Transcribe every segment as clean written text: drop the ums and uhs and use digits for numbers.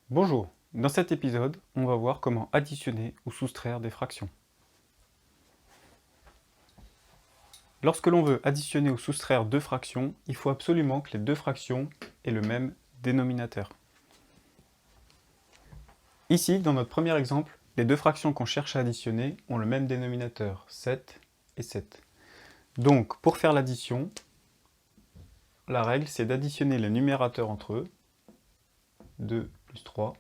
Bonjour, dans cet épisode, on va voir comment additionner ou soustraire des fractions. Lorsque l'on veut additionner ou soustraire deux fractions, il faut absolument que les deux fractions aient le même dénominateur. Ici, dans notre premier exemple, les deux fractions qu'on cherche à additionner ont le même dénominateur, 7 et 7. Donc, pour faire l'addition, la règle c'est d'additionner les numérateurs entre eux, 2 plus 3,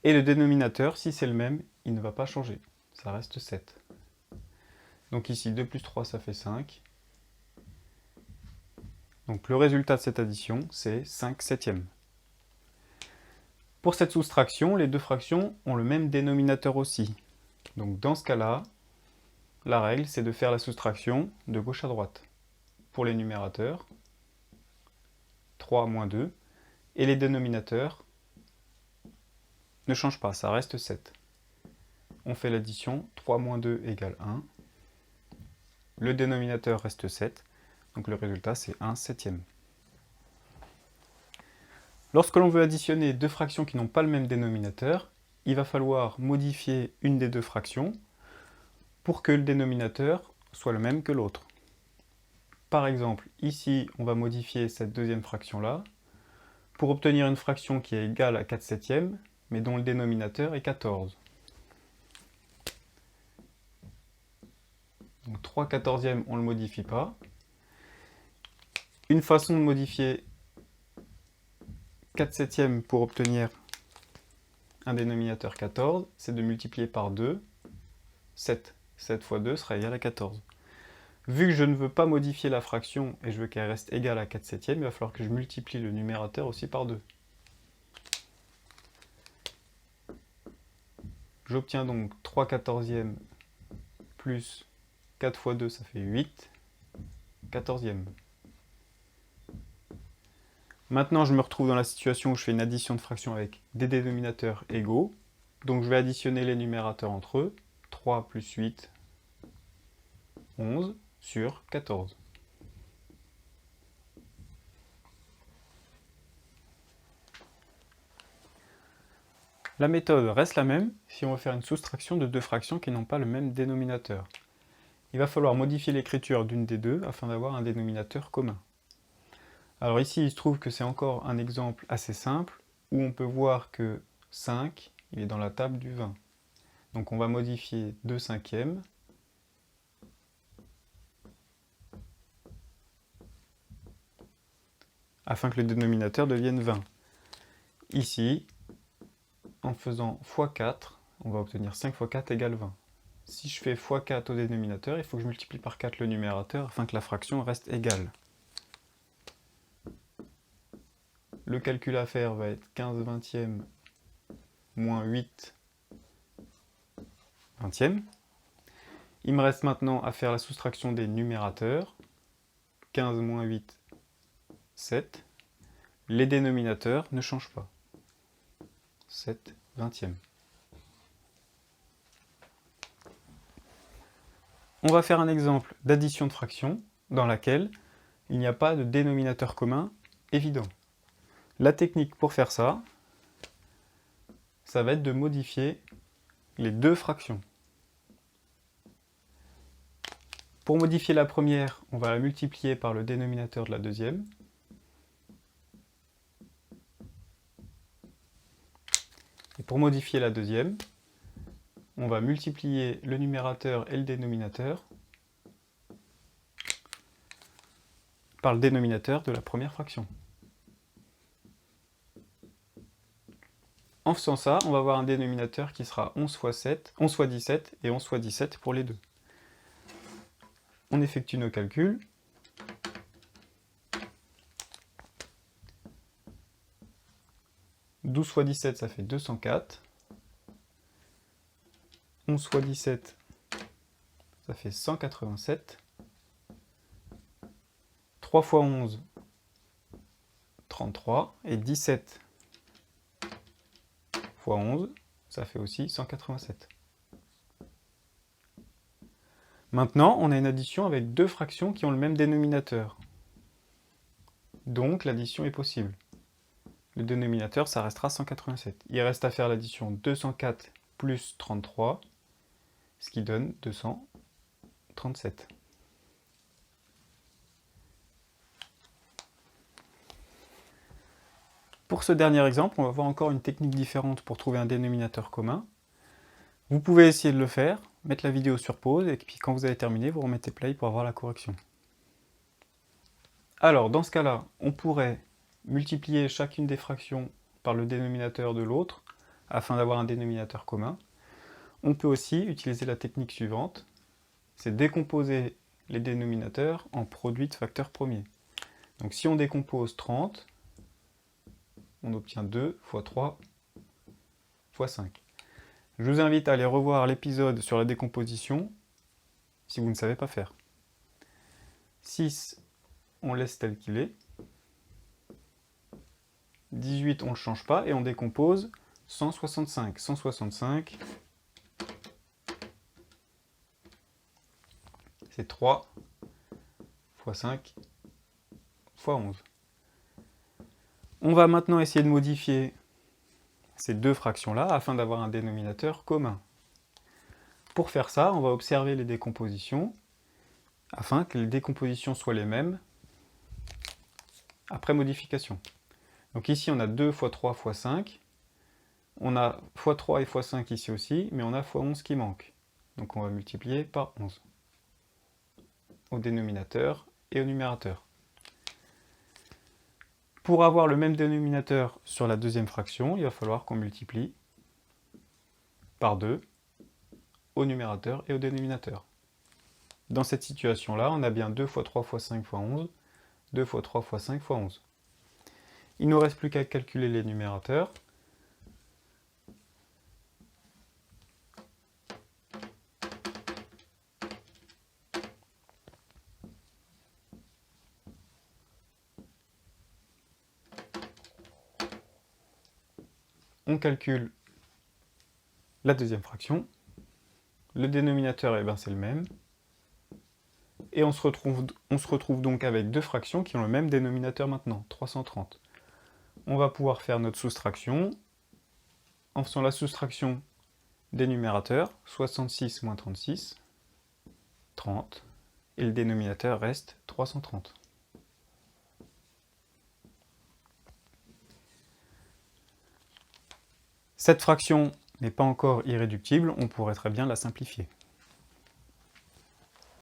et le dénominateur, si c'est le même, il ne va pas changer, ça reste 7. Donc ici, 2 plus 3, ça fait 5. Donc le résultat de cette addition, c'est 5 septièmes. Pour cette soustraction, les deux fractions ont le même dénominateur aussi. Donc dans ce cas-là, la règle, c'est de faire la soustraction de gauche à droite. Pour les numérateurs, 3 moins 2, et les dénominateurs ne changent pas, ça reste 7. On fait l'addition, 3 moins 2 égale 1. Le dénominateur reste 7, donc le résultat c'est 1 septième. Lorsque l'on veut additionner deux fractions qui n'ont pas le même dénominateur, il va falloir modifier une des deux fractions pour que le dénominateur soit le même que l'autre. Par exemple, ici, on va modifier cette deuxième fraction-là pour obtenir une fraction qui est égale à 4 septièmes, mais dont le dénominateur est 14. Donc 3 quatorzièmes, on ne le modifie pas. Une façon de modifier 4 septièmes pour obtenir un dénominateur 14, c'est de multiplier par 2, 7. 7 fois 2 sera égal à 14. Vu que je ne veux pas modifier la fraction et je veux qu'elle reste égale à 4 septièmes, il va falloir que je multiplie le numérateur aussi par 2. J'obtiens donc 3 quatorzièmes plus 4 fois 2, ça fait 8 quatorzièmes. Maintenant, je me retrouve dans la situation où je fais une addition de fractions avec des dénominateurs égaux. Donc je vais additionner les numérateurs entre eux. 3 plus 8, 11 sur 14. La méthode reste la même si on veut faire une soustraction de deux fractions qui n'ont pas le même dénominateur. Il va falloir modifier l'écriture d'une des deux afin d'avoir un dénominateur commun. Alors ici, il se trouve que c'est encore un exemple assez simple où on peut voir que 5, il est dans la table du 20. Donc on va modifier 2 cinquièmes afin que le dénominateur devienne 20. Ici, en faisant x4, on va obtenir 5 fois 4 égale 20. Si je fais x4 au dénominateur, il faut que je multiplie par 4 le numérateur afin que la fraction reste égale. Le calcul à faire va être 15 vingtièmes moins 8 vingtièmes. Il me reste maintenant à faire la soustraction des numérateurs. 15 moins 8, 7. Les dénominateurs ne changent pas. 7 vingtièmes. On va faire un exemple d'addition de fractions dans laquelle il n'y a pas de dénominateur commun évident. La technique pour faire ça, ça va être de modifier les deux fractions. Pour modifier la première, on va la multiplier par le dénominateur de la deuxième. Et pour modifier la deuxième, on va multiplier le numérateur et le dénominateur par le dénominateur de la première fraction. En faisant ça, on va avoir un dénominateur qui sera 11 fois 17 et 11 fois 17 pour les deux. On effectue nos calculs. « 12 fois 17, ça fait 204. 11 fois 17, ça fait 187. 3 fois 11, 33. Et 17 fois 11, ça fait aussi 187. Maintenant, on a une addition avec deux fractions qui ont le même dénominateur. Donc, l'addition est possible. le dénominateur, ça restera 187. Il reste à faire l'addition 204 plus 33, ce qui donne 237. Pour ce dernier exemple, on va voir encore une technique différente pour trouver un dénominateur commun. Vous pouvez essayer de le faire, mettre la vidéo sur pause, et puis quand vous avez terminé, vous remettez play pour avoir la correction. Alors, dans ce cas-là, on pourrait multiplier chacune des fractions par le dénominateur de l'autre, afin d'avoir un dénominateur commun. On peut aussi utiliser la technique suivante, c'est décomposer les dénominateurs en produits de facteurs premiers. Donc si on décompose 30, on obtient 2 fois 3 fois 5. Je vous invite à aller revoir l'épisode sur la décomposition si vous ne savez pas faire. 6, on laisse tel qu'il est. 18, on ne le change pas et on décompose 165. 165, c'est 3 fois 5 fois 11. On va maintenant essayer de modifier ces deux fractions-là afin d'avoir un dénominateur commun. Pour faire ça, on va observer les décompositions afin que les décompositions soient les mêmes après modification. Donc ici, on a 2 fois 3 fois 5. On a fois 3 et fois 5 ici aussi, mais on a fois 11 qui manque. Donc on va multiplier par 11 au dénominateur et au numérateur. Pour avoir le même dénominateur sur la deuxième fraction, il va falloir qu'on multiplie par 2 au numérateur et au dénominateur. Dans cette situation-là, on a bien 2 fois 3 fois 5 fois 11, 2 fois 3 fois 5 fois 11. Il ne nous reste plus qu'à calculer les numérateurs. On calcule la deuxième fraction. Le dénominateur, eh ben, c'est le même. Et on se retrouve donc avec deux fractions qui ont le même dénominateur maintenant, 330. On va pouvoir faire notre soustraction en faisant la soustraction des numérateurs, 66 moins 36, 30, et le dénominateur reste 330. Cette fraction n'est pas encore irréductible, on pourrait très bien la simplifier.